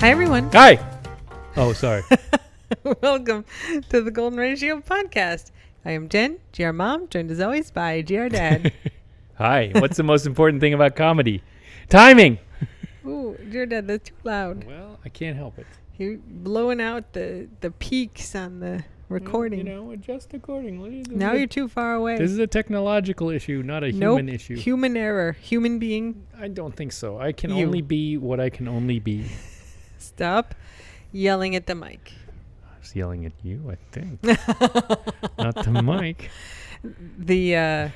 Hi, everyone. Hi. Oh, sorry. Welcome to the Golden Ratio podcast. I am Jen, GR Mom, joined as always by GR Dad. Hi. What's the most important thing about comedy? Timing. Ooh, GR Dad, that's too loud. Well, I can't help it. You're blowing out the peaks on the recording. Adjust accordingly. Now you're too far away. This is a technological issue, not a human issue. Human error. Human being. I don't think so. I can only be what I can only be. Stop yelling at the mic. I was yelling at you, I think. Not the mic. The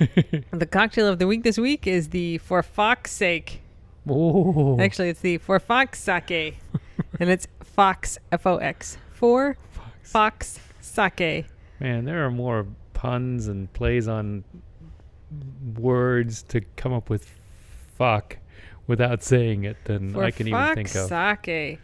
cocktail of the week this week is the For Fox's Sake. Oh. Actually, it's the For Fox Sake. And it's Fox, F-O-X. For Fox Sake. Man, there are more puns and plays on words to come up with fuck without saying it than I can even think of. Sake.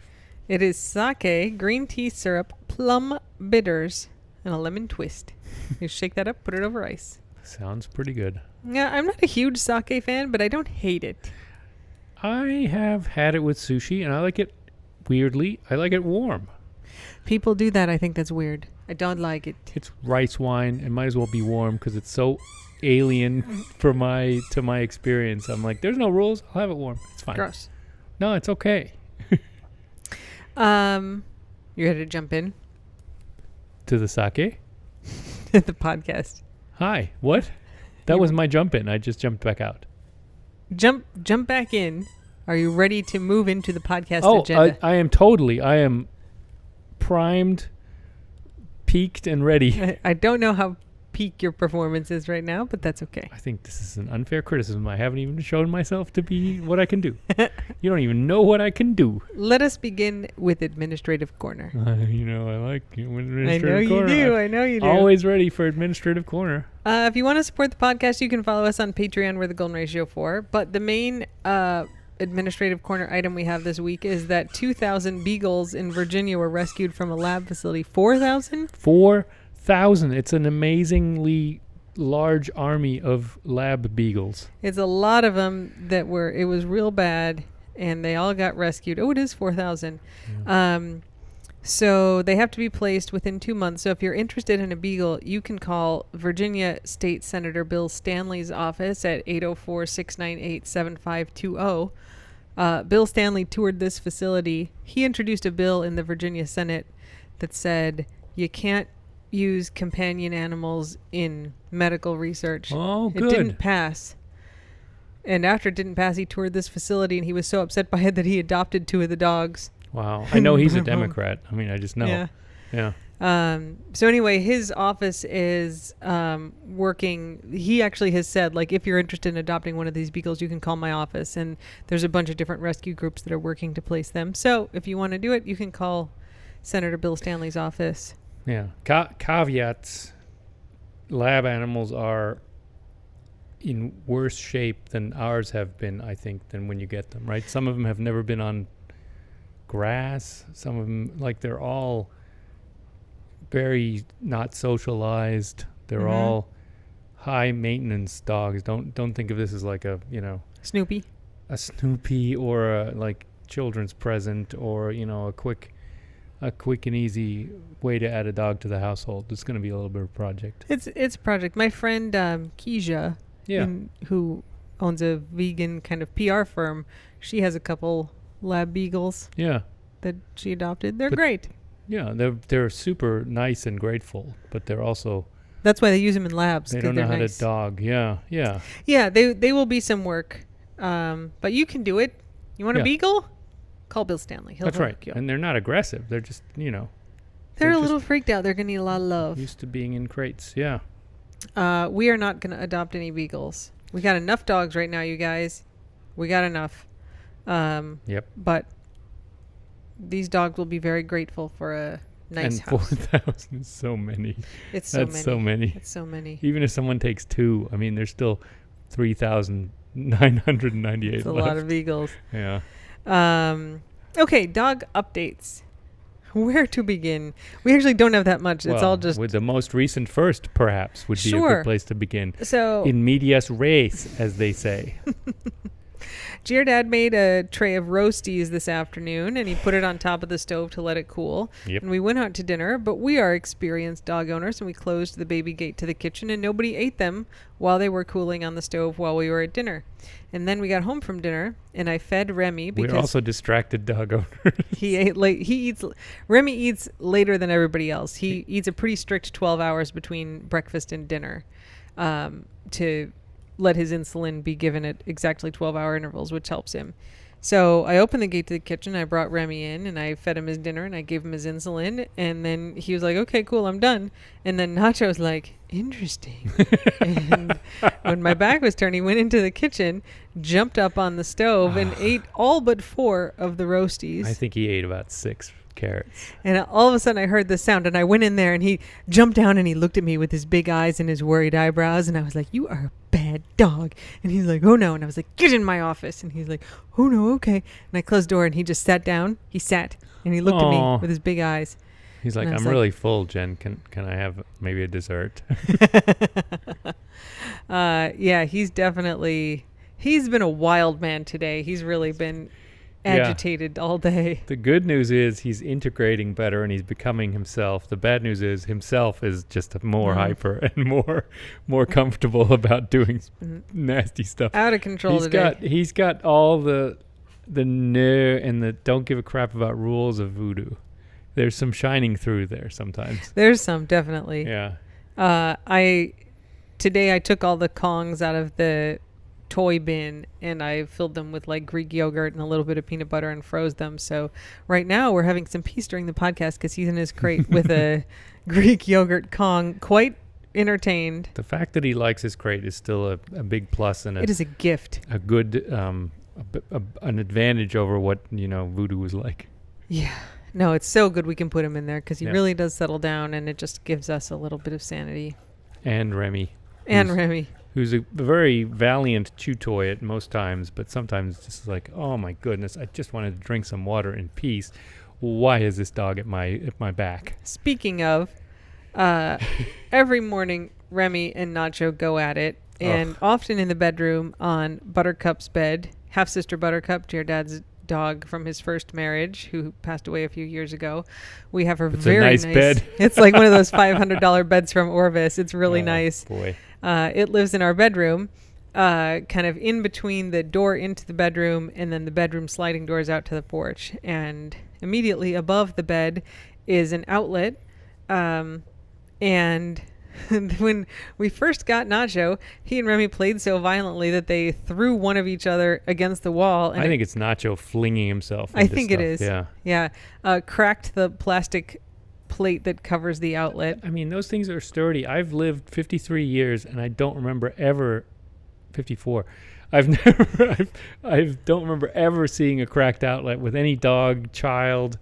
It is sake, green tea syrup, plum bitters, and a lemon twist. You shake that up, put it over ice. Sounds pretty good. Yeah, I'm not a huge sake fan, but I don't hate it. I have had it with sushi, and I like it weirdly. I like it warm. People do that. I think that's weird. I don't like it. It's rice wine. It might as well be warm because it's so alien to my experience. I'm like, there's no rules. I'll have it warm. It's fine. Gross. No, it's okay. You ready to jump in To the sake? to the podcast? Hi. What? That was my jump in. I just jumped back out. Jump back in. Are you ready to move into the podcast agenda? I am totally. I am primed, peaked, and ready. I don't know how peak your performance is right now, but that's okay. I think this is an unfair criticism. I haven't even shown myself to be what I can do. You don't even know what I can do. Let us begin with Administrative Corner. I like Administrative Corner. I know you do. Always ready for Administrative Corner. If you want to support the podcast, you can follow us on Patreon. We're the Golden Ratio 4. But the main Administrative Corner item we have this week is that 2,000 beagles in Virginia were rescued from a lab facility. 4,000? 4,000. It's an amazingly large army of lab beagles. It's a lot of them it was real bad, and they all got rescued. Oh, it is 4,000. Yeah. So they have to be placed within 2 months. So if you're interested in a beagle, you can call Virginia State Senator Bill Stanley's office at 804-698-7520. Bill Stanley toured this facility. He introduced a bill in the Virginia Senate that said you can't use companion animals in medical research. Oh, good. It didn't pass. And after it didn't pass, he toured this facility, and he was so upset by it that he adopted 2 of the dogs. Wow. I know he's a Democrat. I mean, I just know. Yeah. So anyway, his office is working. He actually has said, like, if you're interested in adopting one of these beagles, you can call my office. And there's a bunch of different rescue groups that are working to place them. So if you want to do it, you can call Senator Bill Stanley's office. Yeah. Caveats. Lab animals are in worse shape than ours have been, I think, than when you get them, right? Some of them have never been on grass. Some of them, like, they're all very not socialized. They're all high maintenance dogs. Don't think of this as like a Snoopy or a like children's present or a quick and easy way to add a dog to the household. It's going to be a little bit of a project. It's a project. My friend Keisha, who owns a vegan kind of PR firm, she has a couple lab beagles. Yeah. That she adopted. They're great. Yeah, they're super nice and grateful, but they're also... That's why they use them in labs. They don't know how nice. to dog. Yeah. Yeah, they will be some work. But you can do it. You want a beagle? Call Bill Stanley. He'll That's right. You. And they're not aggressive. They're just, They're a little freaked out. They're going to need a lot of love. Used to being in crates, yeah. We are not going to adopt any beagles. We got enough dogs right now, you guys. We got enough. Yep. But these dogs will be very grateful for a nice house. And 4,000 is so many. It's so many. It's so many. Even if someone takes 2, I mean, there's still 3,998 It's a left. lot of beagles. Yeah. Okay, dog updates. Where to begin? We actually don't have that much. It's all just... With the most recent first, perhaps, would be a good place to begin. So... In medias res, as they say. Dad made a tray of roasties this afternoon, and he put it on top of the stove to let it cool. Yep. And we went out to dinner, but we are experienced dog owners, and we closed the baby gate to the kitchen, and nobody ate them while they were cooling on the stove while we were at dinner. And then we got home from dinner, and I fed Remy because We're also distracted dog owners. he ate late. Remy eats later than everybody else. He eats a pretty strict 12 hours between breakfast and dinner, to let his insulin be given at exactly 12-hour intervals, which helps him. So I opened the gate to the kitchen. I brought Remy in, and I fed him his dinner, and I gave him his insulin. And then he was like, okay, cool, I'm done. And then Nacho was like, interesting. And when my back was turned, he went into the kitchen, jumped up on the stove, and ate all but 4 of the roasties. I think he ate about 6 carrots. And all of a sudden I heard the sound, and I went in there, and he jumped down and he looked at me with his big eyes and his worried eyebrows, and I was like, you are a bad dog. And he's like, oh no. And I was like, get in my office. And he's like, oh no, okay. And I closed the door, and he just sat down. He sat and he looked at me with his big eyes. He's like, I'm really full, Jen. Can I have maybe a dessert? Yeah, he's been a wild man today. He's really been agitated all day. The good news is he's integrating better and he's becoming himself. The bad news is himself is just more hyper and more comfortable about doing nasty stuff. Out of control today. He's got all the no and the don't give a crap about rules of voodoo. There's some shining through there sometimes. There's some, definitely. Yeah. Today I took all the Kongs out of the toy bin, and I filled them with like Greek yogurt and a little bit of peanut butter and froze them. So right now we're having some peace during the podcast because he's in his crate with a Greek yogurt Kong, quite entertained. The fact that he likes his crate is still a big plus, and it is a gift, a good an advantage over what voodoo was like. Yeah. No, it's so good we can put him in there because he really does settle down, and it just gives us a little bit of sanity. And Remy. Who's a very valiant chew toy at most times, but sometimes just like, oh my goodness, I just wanted to drink some water in peace. Why is this dog at my back? Speaking of, every morning Remy and Nacho go at it, and often in the bedroom on Buttercup's bed, half-sister Buttercup, Dad's dog from his first marriage, who passed away a few years ago. We have her very nice bed. It's like one of those $500 beds from Orvis. It's really nice. Boy. It lives in our bedroom, kind of in between the door into the bedroom and then the bedroom sliding doors out to the porch. And immediately above the bed is an outlet. And when we first got Nacho, he and Remy played so violently that they threw one of each other against the wall. And I think it's Nacho flinging himself into I think stuff. It is. Yeah. Cracked the plastic plate that covers the outlet. I mean, those things are sturdy. I've lived 53 years, and I don't remember ever... 54. I don't remember ever seeing a cracked outlet with any dog, child...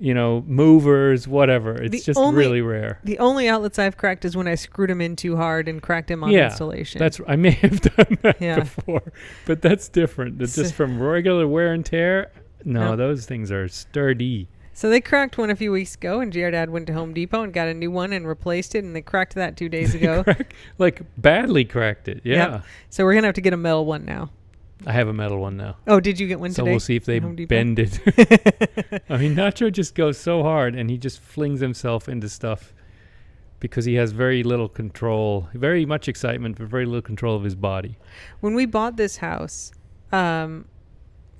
movers, whatever. It's really rare. The only outlets I've cracked is when I screwed him in too hard and cracked him on installation. I may have done that before, but that's different. It's just from regular wear and tear. No, those things are sturdy. So they cracked one a few weeks ago, and Dad went to Home Depot and got a new one and replaced it, and they cracked that 2 days ago. Badly cracked it, yeah. Yep. So we're going to have to get a metal one now. I have a metal one now. Oh, did you get one today? So we'll see if they bend it. I mean, Nacho just goes so hard, and he just flings himself into stuff because he has very little control, very much excitement, but very little control of his body. When we bought this house,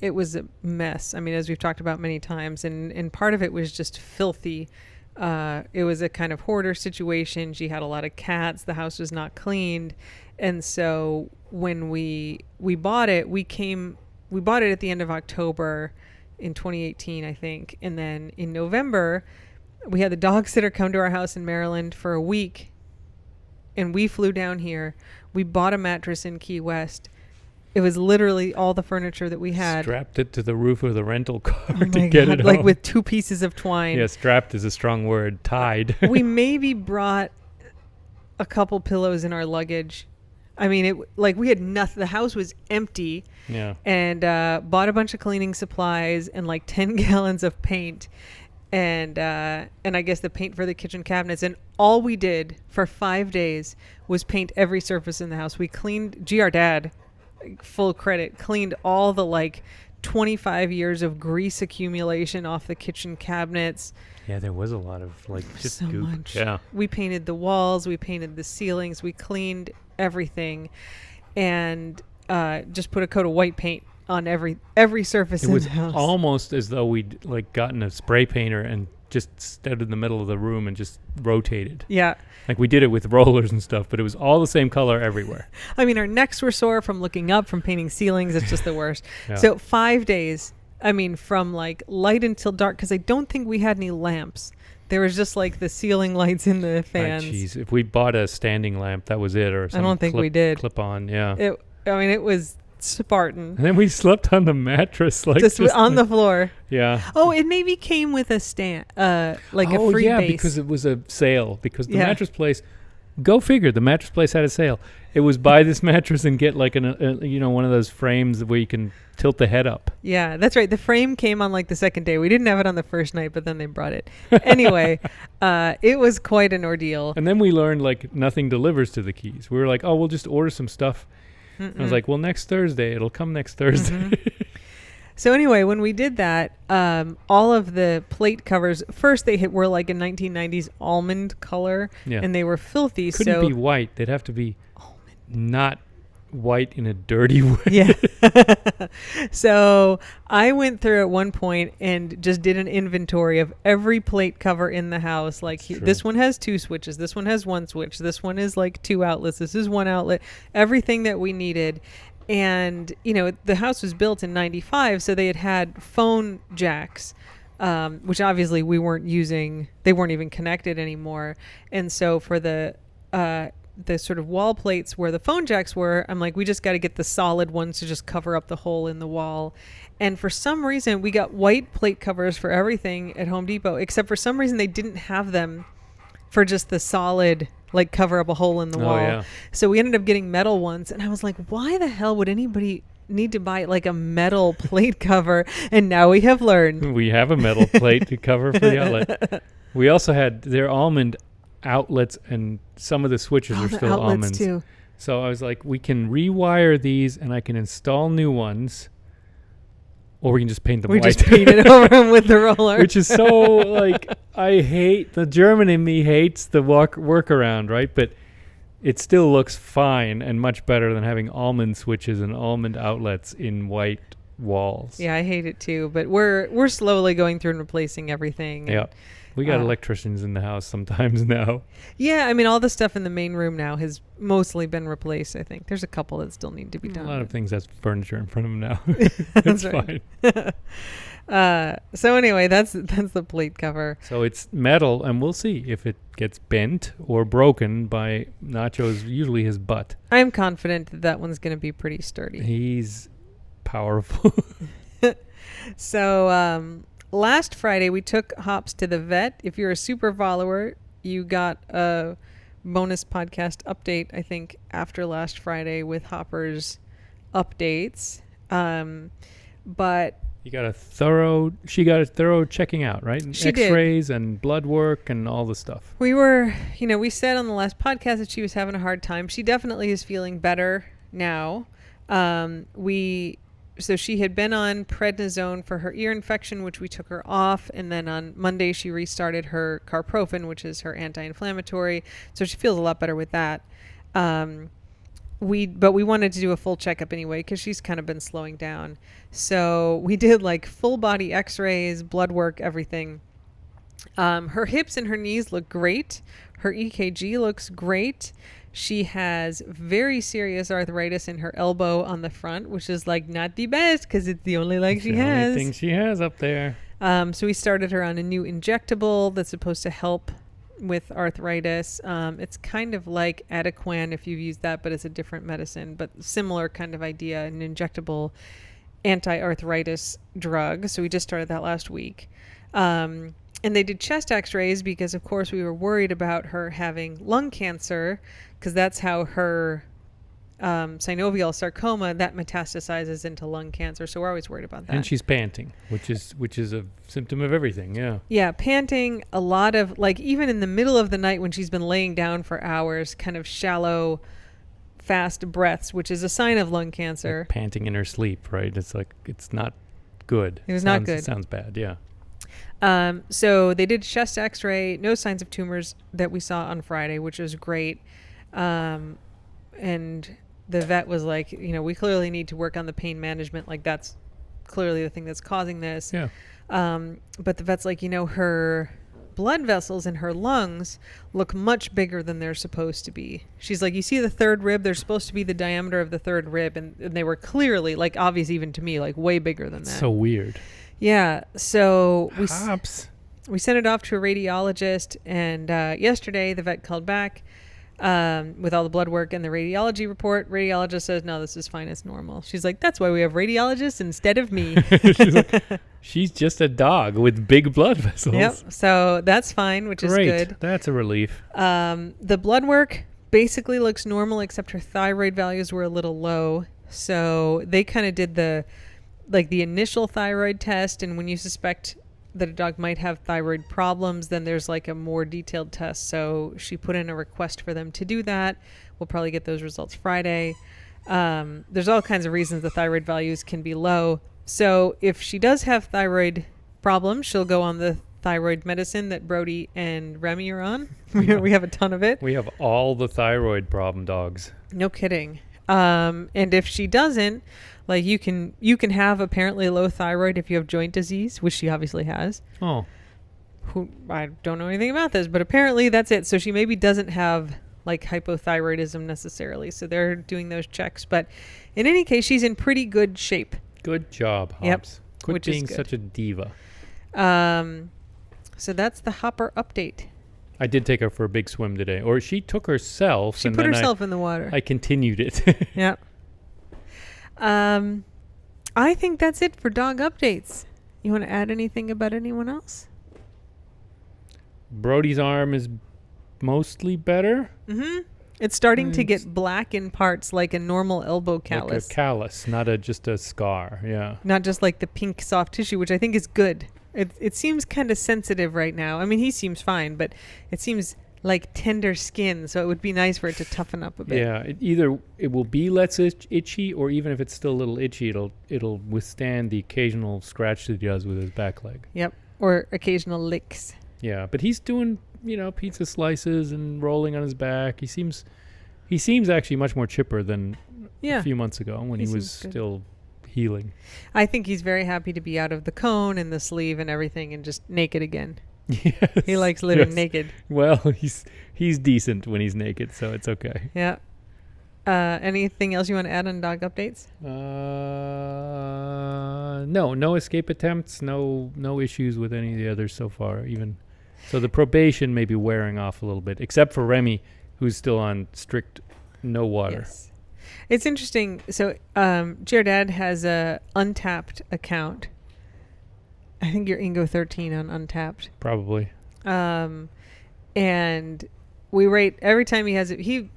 it was a mess. I mean, as we've talked about many times, and part of it was just filthy. It was a kind of hoarder situation. She had a lot of cats. The house was not cleaned. And so when we bought it, we bought it at the end of October in 2018, I think. And then in November, we had the dog sitter come to our house in Maryland for a week. And we flew down here. We bought a mattress in Key West. It was literally all the furniture that we had. Strapped it to the roof of the rental car to get it home. Like with 2 pieces of twine. Yeah, strapped is a strong word. Tied. We maybe brought a couple pillows in our luggage. I mean, we had nothing. The house was empty. Yeah. And bought a bunch of cleaning supplies and like 10 gallons of paint. And I guess the paint for the kitchen cabinets. And all we did for 5 days was paint every surface in the house. We cleaned. Dad full credit, cleaned all the like 25 years of grease accumulation off the kitchen cabinets. Yeah, there was a lot of like just So goop. much. Yeah. We painted the walls, we painted the ceilings, we cleaned everything, and just put a coat of white paint on every surface It in was the house. almost as though we'd like gotten a spray painter and just stood in the middle of the room and just rotated. Yeah. Like we did it with rollers and stuff, but it was all the same color everywhere. I mean, our necks were sore from looking up, from painting ceilings. It's just the worst. Yeah. So 5 days, I mean, from like light until dark, because I don't think we had any lamps. There was just like the ceiling lights in the fans. Jeez, if we bought a standing lamp, that was it, or I some don't think we did. clip on, yeah. It was Spartan. And then we slept on the mattress, like Just on the floor. Yeah. Oh, it maybe came with a stand, like a Oh free yeah, base. because it was a sale. Because the Yeah. mattress place, go figure, the mattress place had a sale. It was buy this mattress and get like one of those frames where you can tilt the head up. Yeah, that's right. The frame came on like the second day. We didn't have it on the first night, but then they brought it. Anyway, it was quite an ordeal. And then we learned like nothing delivers to the keys. We were like, oh, we'll just order some stuff. I was like, well, next Thursday. It'll come next Thursday. Mm-hmm. So anyway, when we did that, all of the plate covers, first they were like a 1990s almond color, Yeah. and they were filthy. Couldn't so be white. They'd have to be not white in a dirty way. Yeah. So I went through at one point and just did an inventory of every plate cover in the house. Like this one has 2 switches. This one has 1 switch. This one is like 2 outlets. This is 1 outlet. Everything that we needed. And, the house was built in 95, so they had phone jacks, which obviously we weren't using. They weren't even connected anymore. And so for the sort of wall plates where the phone jacks were, I'm like, we just got to get the solid ones to just cover up the hole in the wall. And for some reason, we got white plate covers for everything at Home Depot, except for some reason they didn't have them for just the solid, like cover up a hole in the wall. Yeah. So we ended up getting metal ones. And I was like, why the hell would anybody need to buy like a metal plate cover? And now we have learned. We have a metal plate to cover for the outlet. We also had their almond outlets, and some of the switches are the still outlets almonds too. So I was like, we can rewire these and I can install new ones, or we can just paint them We white. just painted over them with the roller. Which is so like, I hate, the German in me hates the workaround, right? But it still looks fine and much better than having almond switches and almond outlets in white walls. Yeah, I hate it too. But we're slowly going through and replacing everything. Yeah. We got electricians in the house sometimes now. Yeah, I mean, all the stuff in the main room now has mostly been replaced, I think. There's a couple that still need to be done. A lot of things has furniture in front of them now. That's It's right. fine. So anyway, that's the plate cover. So it's metal, and we'll see if it gets bent or broken by Nacho's, usually his butt. I'm confident that one's going to be pretty sturdy. He's powerful. So last Friday, we took Hops to the vet. If you're a super follower, you got a bonus podcast update, I think, after last Friday with Hopper's updates. But She got a thorough checking out, right? And She did. X-rays and blood work and all the stuff. we were, we said on the last podcast that she was having a hard time. She definitely is feeling better now. So she had been on prednisone for her ear infection, which we took her off. And then on Monday, she restarted her carprofen, which is her anti-inflammatory. So she feels a lot better with that. But we wanted to do a full checkup anyway, because she's kind of been slowing down. So we did like full body x-rays, blood work, everything. Her hips and her knees look great. Her EKG looks great. She has very serious arthritis in her elbow on the front, which is like not the best because it's the only leg she has. The only thing she has up there. So we started her on a new injectable that's supposed to help with arthritis. It's kind of like Adequan if you've used that, but it's a different medicine, but similar kind of idea, an injectable anti-arthritis drug. So we just started that last week. And they did chest x-rays because, of course, we were worried about her having lung cancer, because that's how her synovial sarcoma, that metastasizes into lung cancer. So we're always worried about that. And she's panting, which is a symptom of everything. Yeah. Yeah, panting, a lot of, like, even in the middle of the night when she's been laying down for hours, kind of shallow fast breaths, which is a sign of lung cancer. Like panting in her sleep, right? It's like, it's not good. It was not good. It sounds bad, yeah. So they did chest x-ray, no signs of tumors that we saw on Friday, which was great. And the vet was like, we clearly need to work on the pain management. Like, that's clearly the thing that's causing this. Yeah. But the vet's like, her blood vessels in her lungs look much bigger than they're supposed to be. She's like, you see the third rib? They're supposed to be the diameter of the third rib. And they were clearly, like, obvious even to me, like way bigger than that. So weird. Yeah. So we sent it off to a radiologist. And yesterday the vet called back with all the blood work and the radiology report. Radiologist says, no, this is fine. It's normal. She's like, that's why we have radiologists instead of me. She's like, she's just a dog with big blood vessels. Yep. So that's fine, which is good. That's a relief. The blood work basically looks normal, except her thyroid values were a little low. So they kind of did the initial thyroid test. And when you suspect that a dog might have thyroid problems, then there's like a more detailed test. So she put in a request for them to do that. We'll probably get those results Friday. There's all kinds of reasons the thyroid values can be low. So if she does have thyroid problems, she'll go on the thyroid medicine that Brody and Remy are on. We have a ton of it. We have all the thyroid problem dogs. No kidding. And if she doesn't, like, you can have apparently low thyroid if you have joint disease, which she obviously has. Oh. I don't know anything about this, but apparently that's it. So she maybe doesn't have like hypothyroidism necessarily. So they're doing those checks. But in any case, she's in pretty good shape. Good job, Hobbs. Yep. Quit being such a diva. So that's the Hopper update. I did take her for a big swim today. Or she took herself. She put herself in the water. I continued it. Yeah. I think that's it for dog updates. You want to add anything about anyone else? Brody's arm is mostly better. Mm-hmm. It's starting to get black in parts, like a normal elbow callus. Like a callus, not just a scar. Yeah. Not just like the pink soft tissue, which I think is good. It seems kind of sensitive right now. I mean, he seems fine, but it seems like tender skin, so it would be nice for it to toughen up a bit. Yeah, it will be less itchy, or even if it's still a little itchy, it'll withstand the occasional scratch that he does with his back leg. Yep, or occasional licks. Yeah, but he's doing, pizza slices and rolling on his back. He seems actually much more chipper than a few months ago when he was still healing. I think he's very happy to be out of the cone and the sleeve and everything and just naked again. Yes, he likes living naked. Well, he's decent when he's naked, so it's okay. Yeah. Anything else you want to add on dog updates? No escape attempts, no issues with any of the others so far. Even so, the probation may be wearing off a little bit, except for Remy, who's still on strict no water. Yes. It's interesting. So, Dad has a Untappd account. I think you're Ingo 13 on Untappd. Probably. And we rate every time he has it. You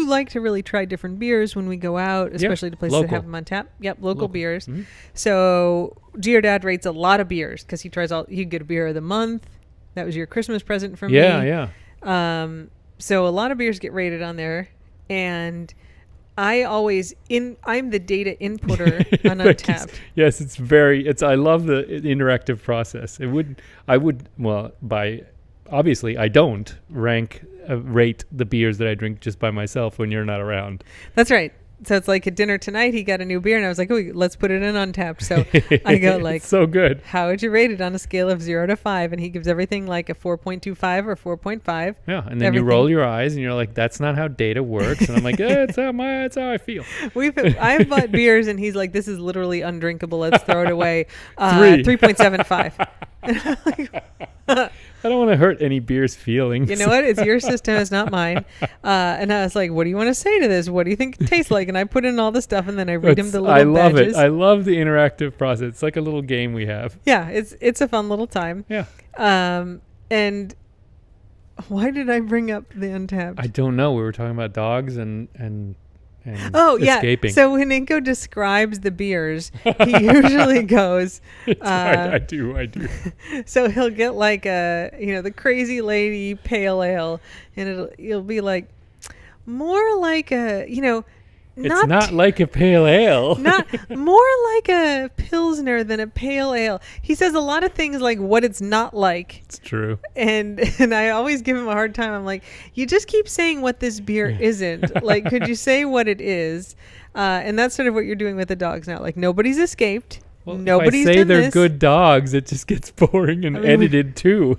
like to really try different beers when we go out, especially to places that have them on tap. Yep, local beers. Mm-hmm. So Dad rates a lot of beers because he get a beer of the month. That was your Christmas present from me. Yeah. So a lot of beers get rated on there, and I'm the data inputter on Untappd. Yes, I love the interactive process. Obviously I don't rate the beers that I drink just by myself when you're not around. That's right. So it's like at dinner tonight, he got a new beer, and I was like, oh, let's put it in Untappd. So I go like, it's so good. How would you rate it on a scale of 0 to 5? And he gives everything like a 4.25 or 4.5. Yeah, and then you roll your eyes, and you're like, that's not how data works. And I'm like, that's how I feel. I've bought beers, and he's like, this is literally undrinkable. Let's throw it away. 3.75. I don't want to hurt any beer's feelings. You know what? It's your system. It's not mine. And I was like, what do you want to say to this? What do you think it tastes like? And I put in all the stuff, and then I read him the little badges. I love the interactive process. It's like a little game we have. Yeah, it's a fun little time. Yeah. And why did I bring up the Untappd? I don't know. We were talking about dogs and Yeah. escaping. So when Inko describes the beers, he usually goes. I do. So he'll get like the crazy lady pale ale, and it'll be like, more like a, It's not like a pale ale. not more like a pilsner than a pale ale. He says a lot of things like what it's not like. It's true. And I always give him a hard time. I'm like, you just keep saying what this beer isn't. Like, could you say what it is? And that's sort of what you're doing with the dogs now. Like, nobody's escaped. Well, Nobody's if I say done they're this. good dogs, it just gets boring and edited too.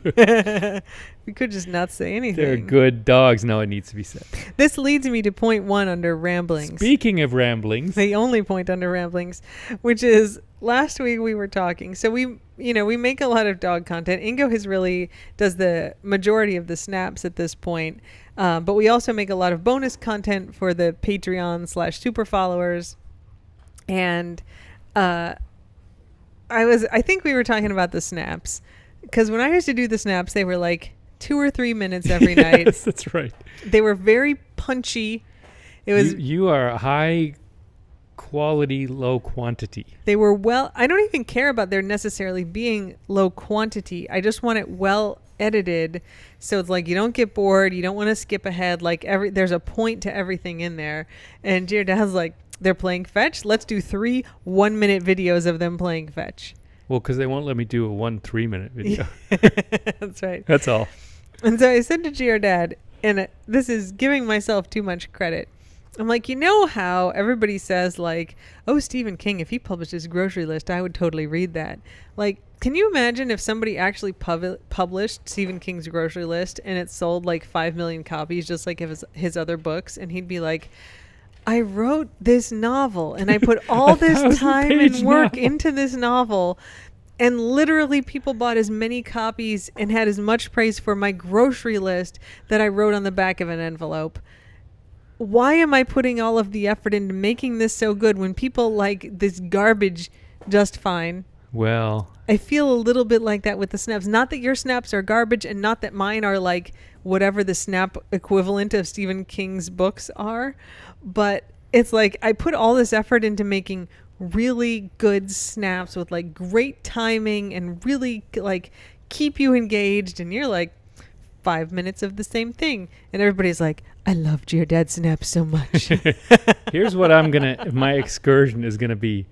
We could just not say anything. They're good dogs. No, it needs to be said. This leads me to point 1 under ramblings. Speaking of ramblings, The only point under ramblings, which is last week we were talking. So we make a lot of dog content. Ingo does the majority of the snaps at this point. But we also make a lot of bonus content for the Patreon/super followers. And, I think we were talking about the snaps, because when I used to do the snaps, they were like 2 or 3 minutes every night. Yes, that's right. They were very punchy. It was You are high quality, low quantity. They were I don't even care about there necessarily being low quantity. I just want it well edited. So it's like you don't get bored. You don't want to skip ahead. Like there's a point to everything in there. And dear Dad's like, they're playing fetch. Let's do 3 1-minute videos of them playing fetch. Well, because they won't let me do a 1 3-minute video. That's right. That's all. And so I said to Giordad, and this is giving myself too much credit. I'm like, you know how everybody says like, oh, Stephen King, if he published his grocery list, I would totally read that. Like, can you imagine if somebody actually published Stephen King's grocery list and it sold like 5 million copies, just like his other books, and he'd be like, I wrote this novel and I put all this time and work into this novel, and literally people bought as many copies and had as much praise for my grocery list that I wrote on the back of an envelope. Why am I putting all of the effort into making this so good when people like this garbage just fine? Well, I feel a little bit like that with the snaps. Not that your snaps are garbage, and not that mine are like whatever the snap equivalent of Stephen King's books are, but it's like I put all this effort into making really good snaps with like great timing and really like keep you engaged, and you're like 5 minutes of the same thing, and everybody's like, I loved your dad snaps so much. here's what my excursion is gonna be.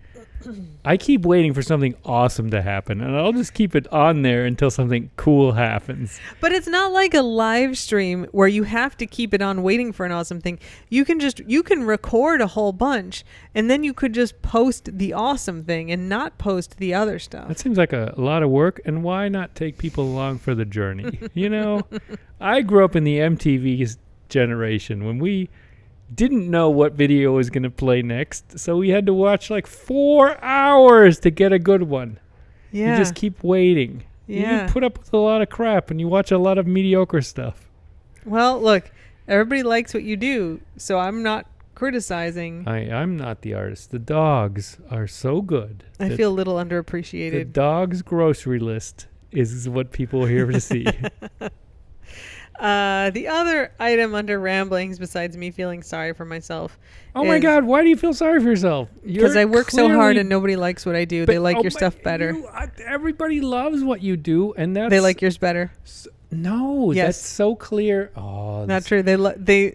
I keep waiting for something awesome to happen, and I'll just keep it on there until something cool happens. But it's not like a live stream where you have to keep it on waiting for an awesome thing. You can record a whole bunch, and then you could just post the awesome thing and not post the other stuff. That seems like a lot of work, and why not take people along for the journey? I grew up in the MTV generation when we didn't know what video was going to play next, so we had to watch like 4 hours to get a good one. Yeah. You just keep waiting. Yeah. You put up with a lot of crap, and you watch a lot of mediocre stuff. Well, look, everybody likes what you do, so I'm not criticizing. I'm not the artist. The dogs are so good. I feel a little The underappreciated. dog's grocery list is what people are here to see. The other item under ramblings, besides me feeling sorry for myself, Oh my God, why do you feel sorry for yourself? because I work so hard and nobody likes what I do. They like your stuff better. Everybody loves what you do, and They like yours better. No, Yes. that's so clear. Oh, Not true.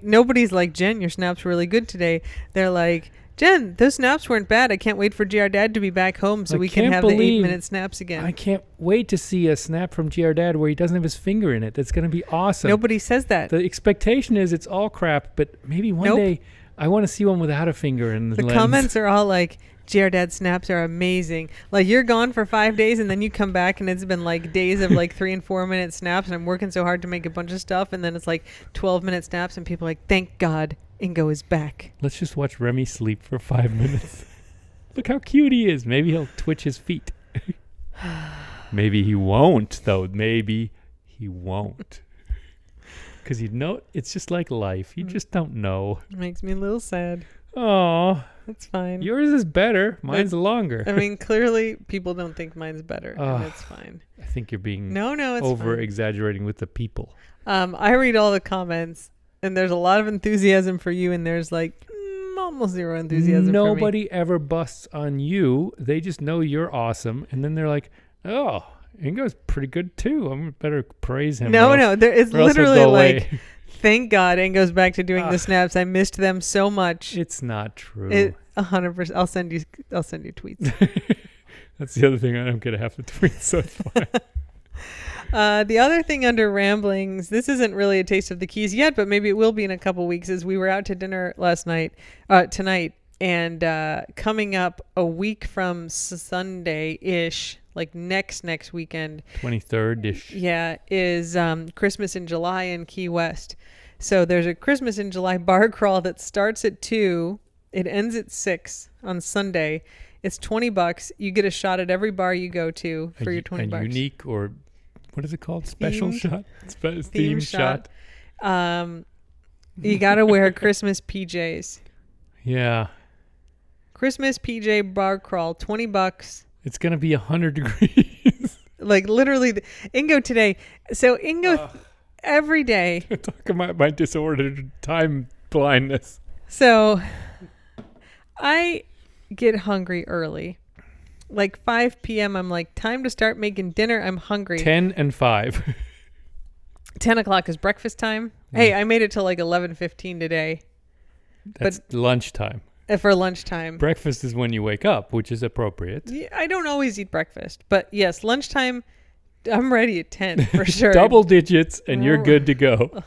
Nobody's like, Jen, your snaps were really good today. They're like, Jen, those snaps weren't bad. I can't wait for GR Dad to be back home so I we can can't have the believe 8-minute snaps again. I can't wait to see a snap from GR Dad where he doesn't have his finger in it. That's going to be awesome. Nobody says that. The expectation is it's all crap, but maybe one day I want to see one without a finger in the The lens. comments are all like, GR Dad snaps are amazing. Like, you're gone for 5 days and then you come back and it's been like days of like 3 and 4 minute snaps, and I'm working so hard to make a bunch of stuff, and then it's like 12-minute snaps, and people are like, thank God Ingo is back. Let's just watch Remy sleep for 5 minutes. Look how cute he is. Maybe he'll twitch his feet. Maybe he won't, though. Maybe he won't. Because it's just like life. You just don't know. It makes me a little sad. Oh, That's fine. yours is better. Mine's longer. I mean, clearly people don't think mine's better, and it's fine. I think you're being No, it's over fine. exaggerating with the people. I read all the comments, and there's a lot of enthusiasm for you, and there's like almost zero enthusiasm for me. Nobody ever busts on you. They just know you're awesome, and then they're like, "Oh, Ingo's pretty good too. I'm better praise him." No, it's or else he'll literally go like away." Thank God Ingo's back to doing the snaps. I missed them so much. It's not true. 100%. I'll send you tweets. That's the other thing. I don't get half the tweets, so it's fine. The other thing under ramblings, this isn't really a taste of the Keys yet, but maybe it will be in a couple weeks, is we were out to dinner tonight, and coming up a week from Sunday-ish, like next weekend. 23rd-ish. Yeah, is Christmas in July in Key West. So there's a Christmas in July bar crawl that starts at 2. It ends at 6 on Sunday. It's $20. You get a shot at every bar you go to for your $20. A unique, or what is it called? Special shot? Theme shot. You got to wear Christmas PJs. Yeah. Christmas PJ bar crawl, $20. It's going to be 100 degrees. Like literally, Ingo today. So Ingo every day. Talk about my disordered time blindness. So I get hungry early. Like 5 p.m. I'm like, time to start making dinner. I'm hungry. 10 and 5. 10 o'clock is breakfast time. Hey, I made it till like 11:15 today. That's lunchtime. For lunchtime. Breakfast is when you wake up, which is appropriate. Yeah, I don't always eat breakfast. But yes, lunchtime, I'm ready at 10 for sure. Double digits and you're good to go.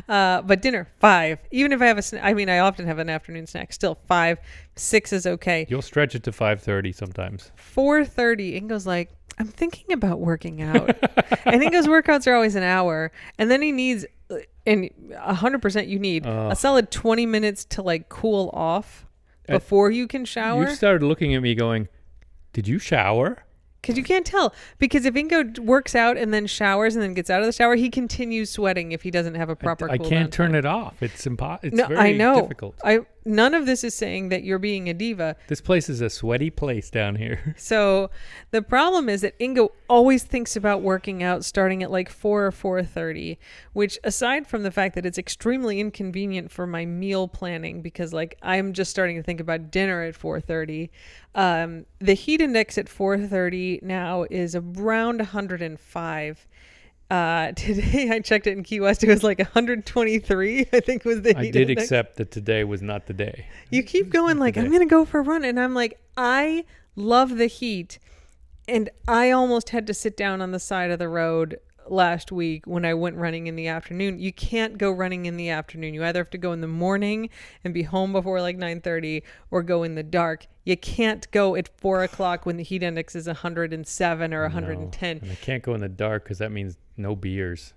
But dinner, 5. Even if I have I often have an afternoon snack. Still 5, 6 is okay. You'll stretch it to 5:30 sometimes. 4:30, Ingo's like, I'm thinking about working out. And Ingo's workouts are always an hour. And then he needs, and 100% you need a solid 20 minutes to like cool off before you can shower. You started looking at me going, did you shower? Because you can't tell. Because if Ingo works out and then showers and then gets out of the shower, he continues sweating if he doesn't have a proper cool down. I can't turn it off. It's impossible. It's very I know. difficult. None of this is saying that you're being a diva. This place is a sweaty place down here. So the problem is that Ingo always thinks about working out starting at like 4 or 4:30, which aside from the fact that it's extremely inconvenient for my meal planning because like I'm just starting to think about dinner at 4:30. The heat index at 4:30 now is around 105. Today I checked it in Key West. It was like 123. I think was the heat I did index. accept that today was not the day. You keep going like, I'm going to go for a run. And I'm like, I love the heat. And I almost had to sit down on the side of the road last week when I went running in the afternoon. You can't go running in the afternoon. You either have to go in the morning and be home before like 9:30 or go in the dark. You can't go at 4 o'clock when the heat index is 107 or 110. And I can't go in the dark because that means no beers.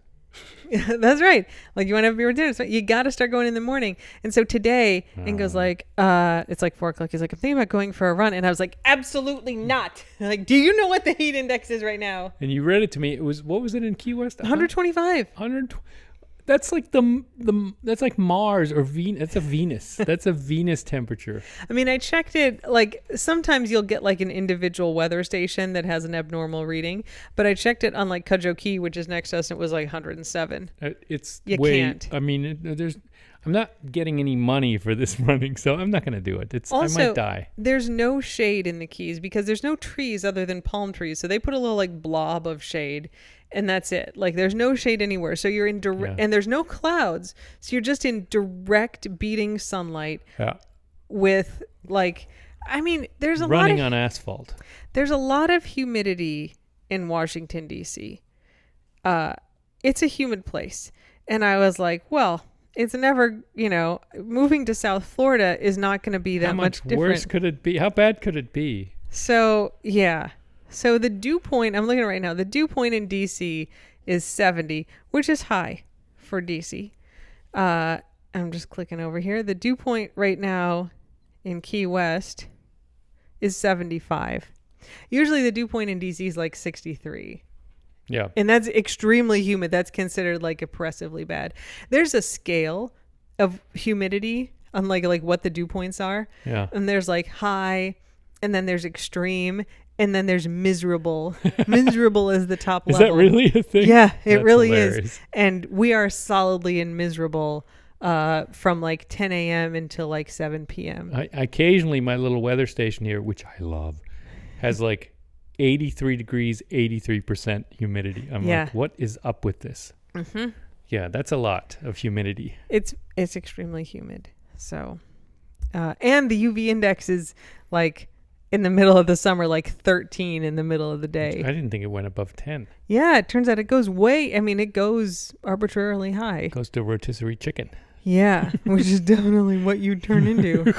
That's right. Like you want to have beer with dinner. So you got to start going in the morning. And so today, Ingo's like, it's like 4 o'clock. He's like, I'm thinking about going for a run. And I was like, absolutely not. Like, do you know what the heat index is right now? And you read it to me. It was, what was it in Key West? 125. 100. That's like that's like Mars or Venus. That's a Venus. That's a Venus temperature. I mean, I checked it. Like sometimes you'll get like an individual weather station that has an abnormal reading, but I checked it on like Cudjoe Key, which is next to us, and it was like 107. You can't. I mean, I'm not getting any money for this running, so I'm not going to do it. Also, I might die. There's no shade in the Keys because there's no trees other than palm trees. So they put a little like blob of shade. And that's it. Like there's no shade anywhere. So you're in direct, and there's no clouds. So you're just in direct beating sunlight with like, I mean, there's a running on asphalt. There's a lot of humidity in Washington, D.C. It's a humid place. And I was like, well, it's never, moving to South Florida is not going to be that much different. How much worse could it be? How bad could it be? So, yeah. So the dew point, I'm looking at it right now, the dew point in DC is 70, which is high for DC. I'm just clicking over here. The dew point right now in Key West is 75. Usually the dew point in DC is like 63. Yeah. And that's extremely humid. That's considered like oppressively bad. There's a scale of humidity on like what the dew points are. Yeah. And there's like high, and then there's extreme, and then there's miserable. Miserable is the top level. Is that really a thing? Yeah, it really hilarious. is. And we are solidly in miserable from like 10 a.m. until like 7 p.m. Occasionally, my little weather station here, which I love, has like 83 degrees, 83% humidity. I'm like, what is up with this? Mm-hmm. Yeah, that's a lot of humidity. It's extremely humid. So, and the UV index is like in the middle of the summer, like 13 in the middle of the day. I didn't think it went above 10. Yeah, it turns out it goes it goes arbitrarily high. It goes to rotisserie chicken. Yeah, which is definitely what you turn into.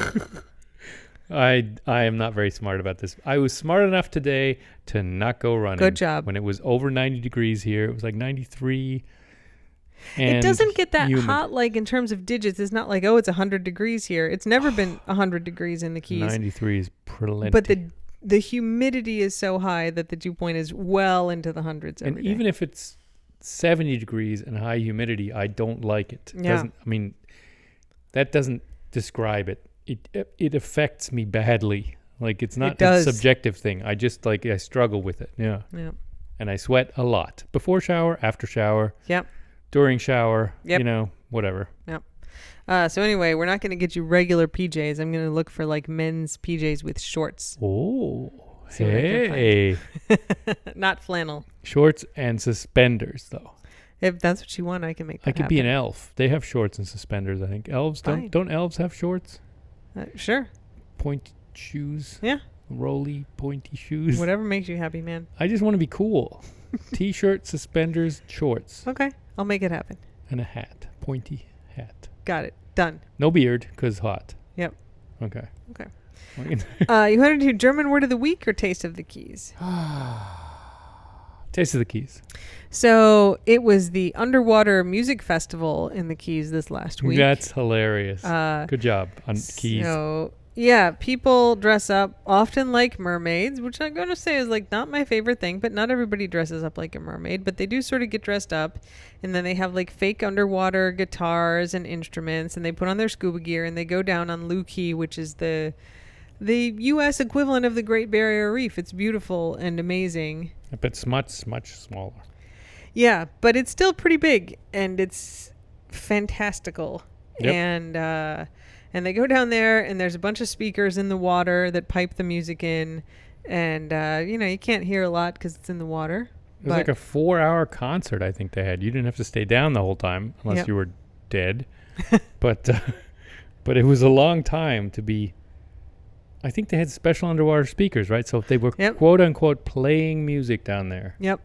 I am not very smart about this. I was smart enough today to not go running. Good job. When it was over 90 degrees here, it was like 93. It doesn't get that hot, like in terms of digits. It's not like, oh, it's 100 degrees here. It's never been 100 degrees in the Keys. 93 is plenty. But the humidity is so high that the dew point is well into the hundreds every day. Even if it's 70 degrees and high humidity, I don't like it. Yeah. That doesn't describe it. It affects me badly. Like, it's not a subjective thing. I just, I struggle with it. Yeah. Yeah. And I sweat a lot. Before shower, after shower. Yep. During shower. Yep. Whatever. Yep. So anyway, we're not going to get you regular PJs. I'm going to look for like men's PJs with shorts. Oh, hey. Not flannel. Shorts and suspenders, though. If that's what you want, I can make that I could be an elf. They have shorts and suspenders, I think. Elves don't elves have shorts? Sure. Pointy shoes. Yeah. Rolly, pointy shoes. Whatever makes you happy, man. I just want to be cool. T-shirt, suspenders, shorts. Okay. I'll make it happen. And a hat. Pointy hat. Got it. Done. No beard, because hot. Yep. Okay. You want to do German word of the week or taste of the Keys? Taste of the Keys. So it was the Underwater Music Festival in the Keys this last week. That's hilarious. Good job on Keys. So, yeah, people dress up often like mermaids, which I'm going to say is like not my favorite thing, but not everybody dresses up like a mermaid, but they do sort of get dressed up, and then they have like fake underwater guitars and instruments, and they put on their scuba gear, and they go down on Looe Key, which is the U.S. equivalent of the Great Barrier Reef. It's beautiful and amazing. But it's much, much smaller. Yeah, but it's still pretty big, and it's fantastical. Yep. And they go down there, and there's a bunch of speakers in the water that pipe the music in, and you can't hear a lot because it's in the water. It was like a 4-hour concert, I think they had. You didn't have to stay down the whole time unless you were dead. But it was a long time to be. I think they had special underwater speakers, right? So if they were quote unquote playing music down there. Yep.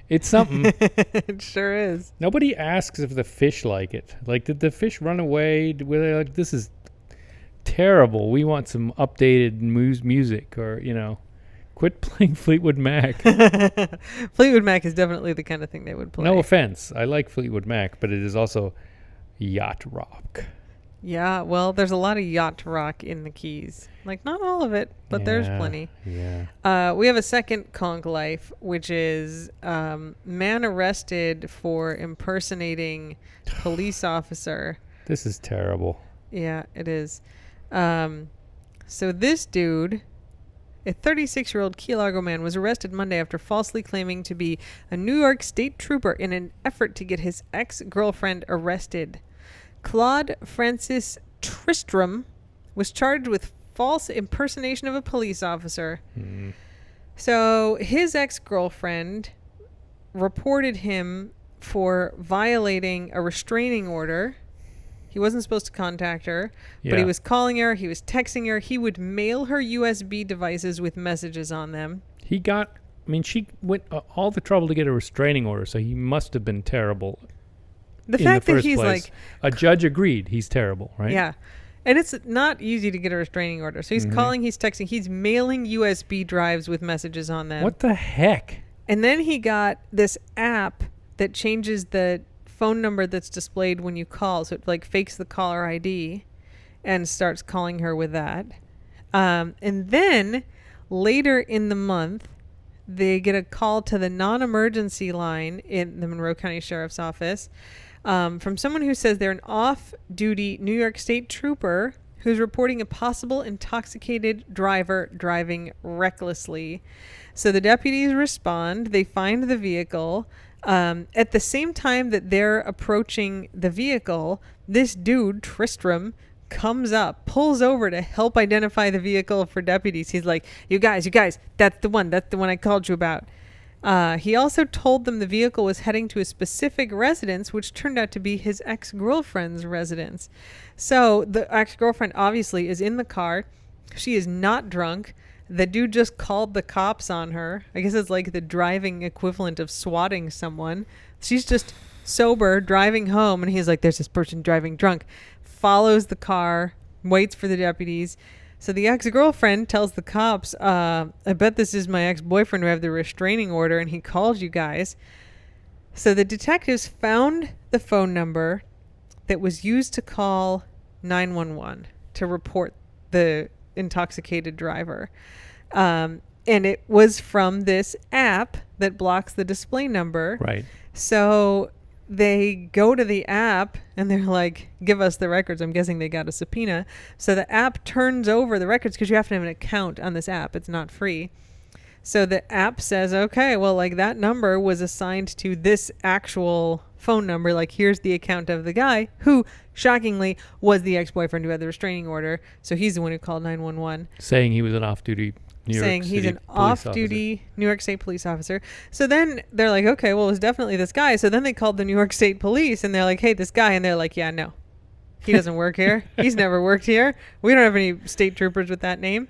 It's something. It sure is. Nobody asks if the fish like it. Like, did the fish run away? Were they like, this is terrible. We want some updated music, or, quit playing Fleetwood Mac. Fleetwood Mac is definitely the kind of thing they would play. No offense. I like Fleetwood Mac, but it is also yacht rock. Yeah, well, there's a lot of yacht rock in the Keys. Like, not all of it, but there's plenty. Yeah. We have a second conch life, which is man arrested for impersonating police officer. This is terrible. Yeah, it is. So this dude, a 36-year-old Key Largo man, was arrested Monday after falsely claiming to be a New York State trooper in an effort to get his ex-girlfriend arrested. Claude Francis Tristram was charged with false impersonation of a police officer. So his ex-girlfriend reported him for violating a restraining order. He wasn't supposed to contact her, but he was calling her, he was texting her. He would mail her USB devices with messages on them. She went all the trouble to get a restraining order, so he must have been terrible. The fact that he's like... A judge agreed he's terrible, right? Yeah. And it's not easy to get a restraining order. So he's calling, he's texting, he's mailing USB drives with messages on them. What the heck? And then he got this app that changes the phone number that's displayed when you call. So it like fakes the caller ID and starts calling her with that. And then later in the month, they get a call to the non-emergency line in the Monroe County Sheriff's Office from someone who says they're an off-duty New York State trooper who's reporting a possible intoxicated driver driving recklessly. So the deputies respond. They find the vehicle. At the same time that they're approaching the vehicle, this dude, Tristram, comes up, pulls over to help identify the vehicle for deputies. He's like, you guys, that's the one I called you about. He also told them the vehicle was heading to a specific residence, which turned out to be his ex-girlfriend's residence. So the ex-girlfriend obviously is in the car. She is not drunk. The dude just called the cops on her. I guess it's like the driving equivalent of swatting someone. She's just sober, driving home, and he's like, there's this person driving drunk. Follows the car, waits for the deputies. So the ex-girlfriend tells the cops, I bet this is my ex-boyfriend who have the restraining order, and he called you guys. So the detectives found the phone number that was used to call 911 to report the intoxicated driver. And it was from this app that blocks the display number. Right. So they go to the app and they're like, give us the records. I'm guessing they got a subpoena. So the app turns over the records because you have to have an account on this app. It's not free. So the app says, okay, well, like that number was assigned to this actual phone number. Like, here's the account of the guy who, shockingly, was the ex-boyfriend who had the restraining order. So he's the one who called 911. Saying he was an off-duty New York saying City he's an police off-duty officer. New York State police officer. So then they're like, okay, well, it was definitely this guy. So then they called the New York State police, and they're like, hey, this guy. And they're like, yeah, no. He doesn't work here. He's never worked here. We don't have any state troopers with that name.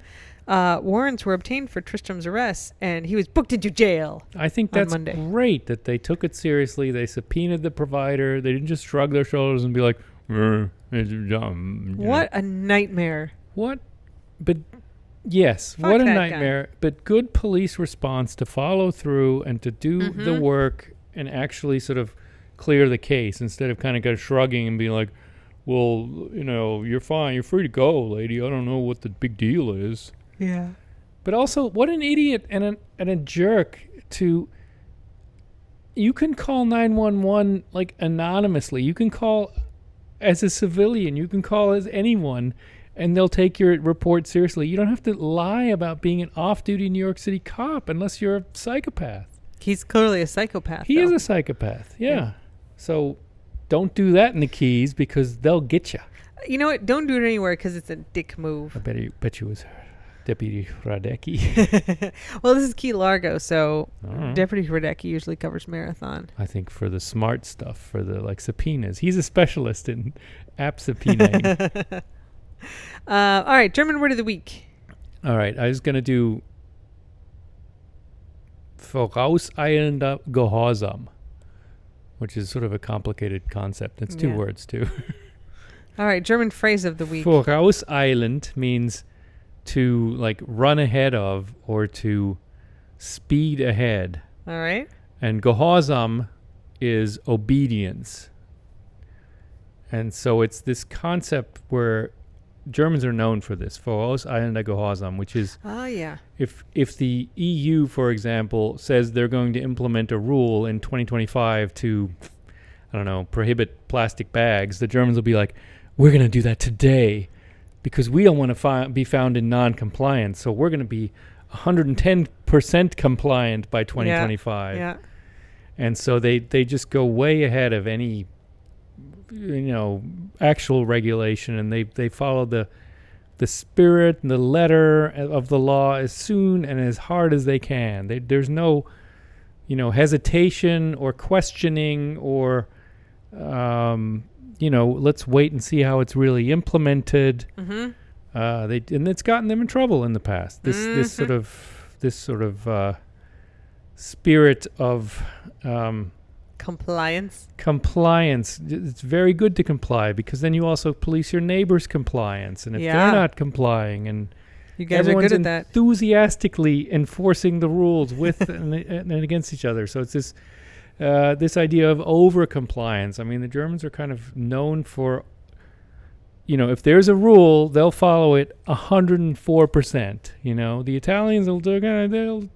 Warrants were obtained for Tristram's arrest, and he was booked into jail. I think on that's Monday. great that they took it seriously. They subpoenaed the provider. They didn't just shrug their shoulders and be like, it's dumb. What a nightmare. What? But yes, Fuck what a that nightmare. But good police response to follow through and to do the Mhm. work and actually sort of clear the case instead of kind of shrugging and being like, well, you know, you're fine. You're free to go, lady. I don't know what the big deal is. Yeah. But also, what an idiot and a jerk to... You can call 911 like anonymously. You can call as a civilian. You can call as anyone, and they'll take your report seriously. You don't have to lie about being an off-duty New York City cop unless you're a psychopath. He's clearly a psychopath. He though. is a psychopath, yeah. Yeah. So don't do that in the Keys because they'll get you. You know what? Don't do it anywhere because it's a dick move. I bet you was Deputy Radecki. Well, this is Key Largo, so Oh. Deputy Radecki usually covers marathon. I think for the smart stuff, for the like subpoenas. He's a specialist in app subpoenaing. All right, German word of the week. All right, I was going to do vorauseilender Gehorsam, which is sort of a complicated concept. It's two Yeah. words, too. All right, German phrase of the week. Vorauseilend means to like run ahead of or to speed ahead. All right. And Gehorsam is obedience. And so it's this concept where Germans are known for this, Vorauseilender Gehorsam, which is Oh, yeah. if the EU, for example, says they're going to implement a rule in 2025 to, I don't know, prohibit plastic bags, the Germans will be like, we're going to do that today because we don't want to be found in non-compliance. So we're going to be 110% compliant by 2025. Yeah. And so they just go way ahead of any, actual regulation, and they follow the spirit and the letter of the law as soon and as hard as they can. There's no, hesitation or questioning or, let's wait and see how it's really implemented. Mm-hmm. And it's gotten them in trouble in the past. This sort of spirit of Compliance. It's very good to comply because then you also police your neighbor's compliance, and if Yeah. they're not complying, and You guys are everyone's good at that. enthusiastically enforcing the rules with and against each other. So it's this idea of over compliance. I mean, the Germans are kind of known for, if there's a rule, they'll follow it 104%. The Italians they'll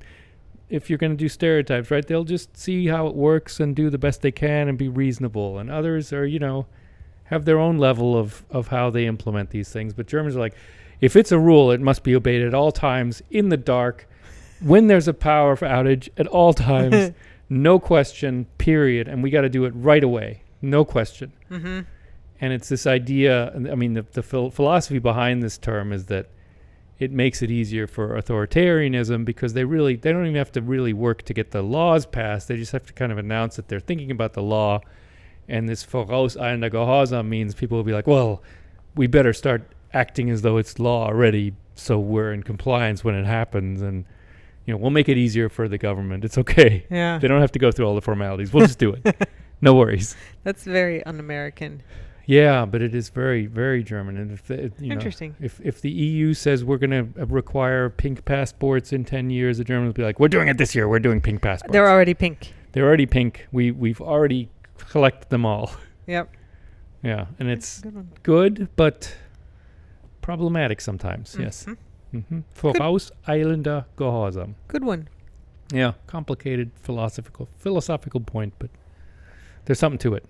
if you're going to do stereotypes, right, they'll just see how it works and do the best they can and be reasonable. And others are, have their own level of how they implement these things. But Germans are like, if it's a rule, it must be obeyed at all times, in the dark, when there's a power outage, at all times, no question, period. And we got to do it right away, no question. Mm-hmm. And it's this idea, I mean, the philosophy behind this term is that it makes it easier for authoritarianism because they don't even have to really work to get the laws passed. They just have to kind of announce that they're thinking about the law. And this vorauseilender Gehorsam means people will be like, well, we better start acting as though it's law already so we're in compliance when it happens. And, we'll make it easier for the government. It's okay. Yeah. They don't have to go through all the formalities. We'll just do it. No worries. That's very un-American. Yeah, but it is very, very German. And Interesting. If the EU says we're going to require pink passports in 10 years, the Germans will be like, we're doing it this year. We're doing pink passports. They're already pink. They're already pink. We've already collected them all. Yep. Yeah, and it's good, but problematic sometimes. Yes. Vorauseilender Gehorsam. Good one. Yeah, complicated philosophical point, but there's something to it.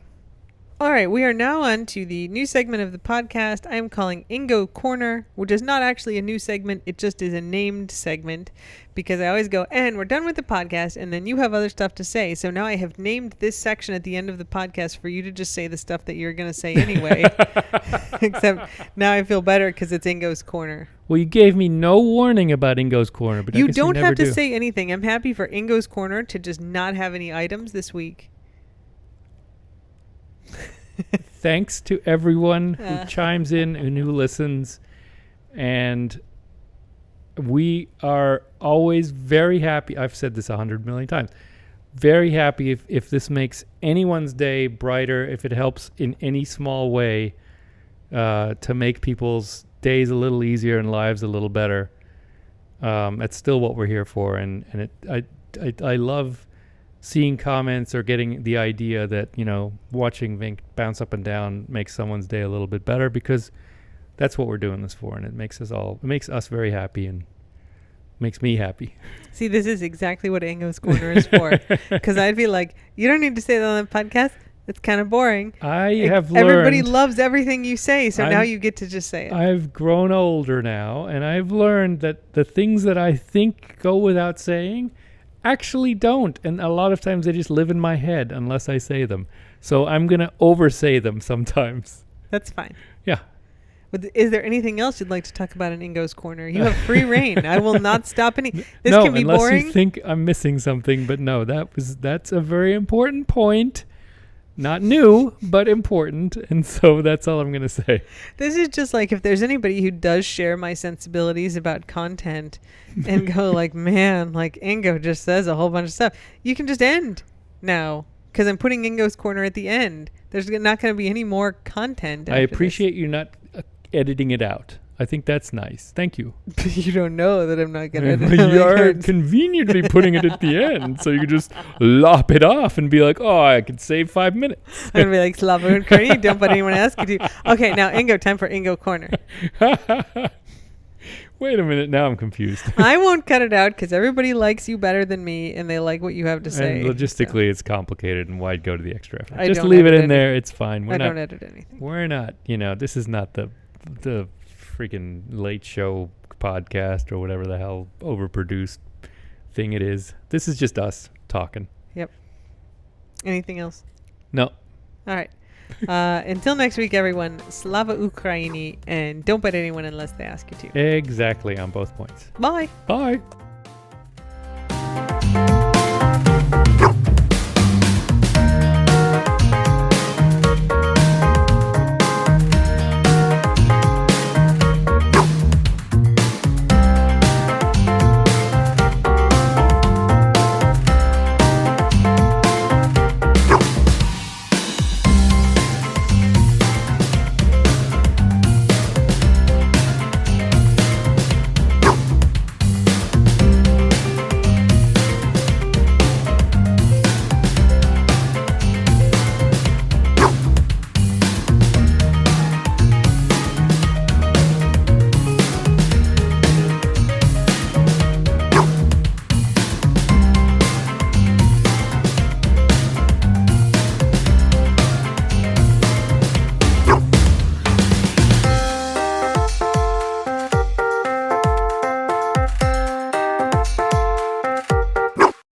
All right, we are now on to the new segment of the podcast I am calling Ingo Corner, which is not actually a new segment. It just is a named segment because I always go, and we're done with the podcast, and then you have other stuff to say. So now I have named this section at the end of the podcast for you to just say the stuff that you're going to say anyway. Except now I feel better because it's Ingo's Corner. Well, you gave me no warning about Ingo's Corner, but you don't have to say anything. I'm happy for Ingo's Corner to just not have any items this week. Thanks to everyone who chimes in and who listens. And we are always very happy. I've said this 100 million times. Very happy if this makes anyone's day brighter, if it helps in any small way to make people's days a little easier and lives a little better. That's still what we're here for. And I love seeing comments or getting the idea that, watching Vink bounce up and down makes someone's day a little bit better because that's what we're doing this for. And it makes us very happy and makes me happy. See, this is exactly what Ingo's Corner is for. Because I'd be like, you don't need to say that on the podcast. It's kind of boring. Everybody loves everything you say. So now you get to just say it. I've grown older now and I've learned that the things that I think go without saying actually don't, and a lot of times they just live in my head unless I say them. So I'm gonna oversay them sometimes. That's fine. Yeah. But is there anything else you'd like to talk about in Ingo's Corner? You have free reign. I will not stop any. This no, can be unless boring. You think I'm missing something, but no, that's a very important point. Not new, but important, and so that's all I'm gonna say. This is just like if there's anybody who does share my sensibilities about content and go like, man, like Ingo just says a whole bunch of stuff. You can just end now because I'm putting Ingo's Corner at the end. There's not going to be any more content. I appreciate you not editing it out. I think that's nice. Thank you. You don't know that I'm not going to edit it. You are conveniently putting it at the end, so you can just lop it off and be like, oh, I could save 5 minutes. I'm going to be like, Slava Ukraini, don't let anyone ask you to. Okay, now Ingo, time for Ingo Corner. Wait a minute, now I'm confused. I won't cut it out because everybody likes you better than me and they like what you have to say. And logistically, it's complicated and why'd go to the extra effort. I just don't leave it in edit there. It's fine. I don't edit anything. We're not, this is not the freaking late show podcast or whatever the hell overproduced thing it is. This is just us talking. Yep. Anything else? No. All right. Until next week, everyone, Slava Ukraini, and don't bet anyone unless they ask you to. Exactly, on both points. Bye. Bye.